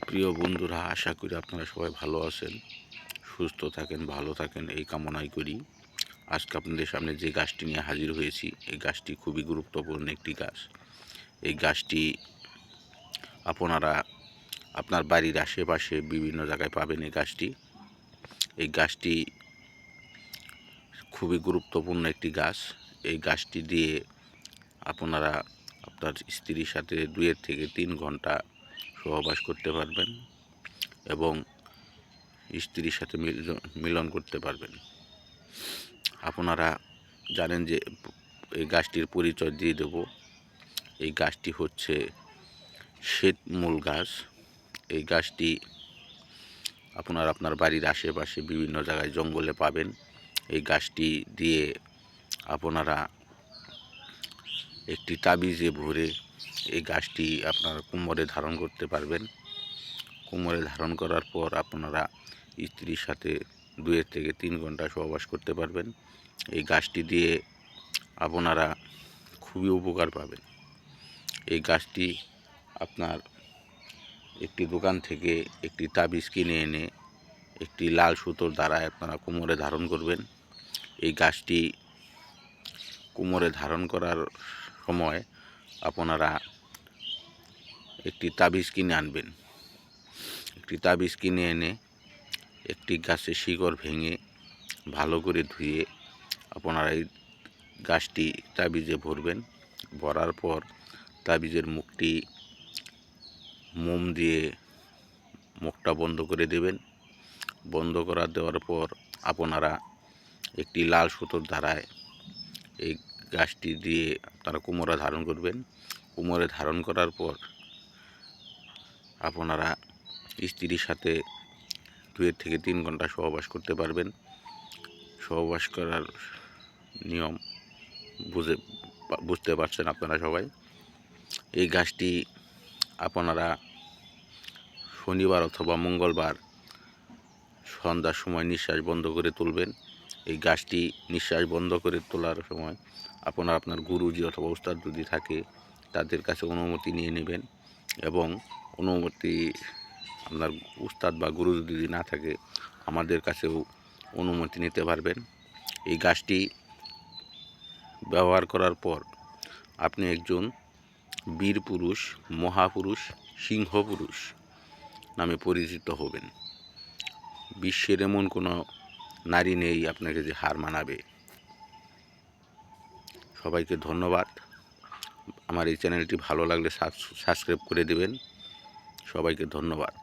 প্রিয় বন্ধুরা, আশা করি আপনারা সবাই ভালো আছেন, সুস্থ থাকেন, ভালো থাকেন এই কামনাই করি। আজকে আপনাদের সামনে যে গাছটি নিয়ে হাজির হয়েছি, এই গাছটি খুবই গুরুত্বপূর্ণ একটি গাছ। এই গাছটি আপনারা আপনার বাড়ির আশেপাশে বিভিন্ন জায়গায় পাবেন। এই গাছটি খুবই গুরুত্বপূর্ণ একটি গাছ। এই গাছটি দিয়ে আপনারা আপনার স্ত্রীর সাথে 2 থেকে 3 ঘন্টা সহবাস করতে পারবেন এবং স্ত্রীর সাথে মিলন করতে পারবেন। আপনারা জানেন যে এই গাছটির পরিচয় দিয়ে দেব। এই গাছটি হচ্ছে শ্বেতমূল গাছ। এই গাছটি আপনারা আপনার বাড়ির আশেপাশে বিভিন্ন জায়গায় জঙ্গলে পাবেন। এই গাছটি দিয়ে আপনারা একটি তাবিজে ভরে এই গাছটি আপনারা কোমরে ধারণ করতে পারবেন। কোমরে ধারণ করার পর আপনারা স্ত্রীর সাথে 2 থেকে 3 ঘন্টা সহবাস করতে পারবেন। এই গাছটি দিয়ে আপনারা খুবই উপকার পাবেন। এই গাছটি আপনার একটি দোকান থেকে একটি তাবিজ কিনে এনে একটি লাল সুতোর দ্বারা আপনারা কোমরে ধারণ করবেন। এই গাছটি কোমরে ধারণ করার সময় আপনারা একটি তাবিজ কিনে আনবেন। একটি তাবিজ কিনে এনে একটি গাছের শিকড় ভেঙে ভালো করে ধুয়ে আপনারা এই গাছটি তাবিজে ভরবেন। ভরার পর তাবিজের মুখটি মোম দিয়ে মুখটা বন্ধ করে দেবেন। বন্ধ করা দেওয়ার পর আপনারা একটি লাল সুতোর ধারায় এই গাছটি দিয়ে আপনারা কোমরে ধারণ করবেন। কোমরে ধারণ করার পর আপনারা স্ত্রীর সাথে 2 থেকে 3 ঘন্টা সহবাস করতে পারবেন। সহবাস করার নিয়ম বুঝতে পারছেন আপনারা সবাই। এই গাছটি আপনারা শনিবার অথবা মঙ্গলবার সন্ধ্যার সময় নিঃশ্বাস বন্ধ করে তুলবেন। এই গাছটি নিঃশ্বাস বন্ধ করে তোলার সময় আপনারা আপনার গুরুজি অথবা উস্তাদ যদি থাকে তাদের কাছে অনুমতি নিয়ে নেবেন এবং অনুমতি আপনার উস্তাদ বা গুরু যদি না থাকে আমাদের কাছেও অনুমতি নিতে পারবেন। এই গাছটি ব্যবহার করার পর আপনি একজন বীর পুরুষ, মহাপুরুষ, সিংহ পুরুষ নামে পরিচিত হবেন। বিশ্বের এমন কোনো নারী নেই আপনাকে যে হার মানাবে। সবাইকে ধন্যবাদ। আমার এই চ্যানেলটি ভালো লাগলে সাবস্ক্রাইব করে দেবেন। সবাইকে ধন্যবাদ।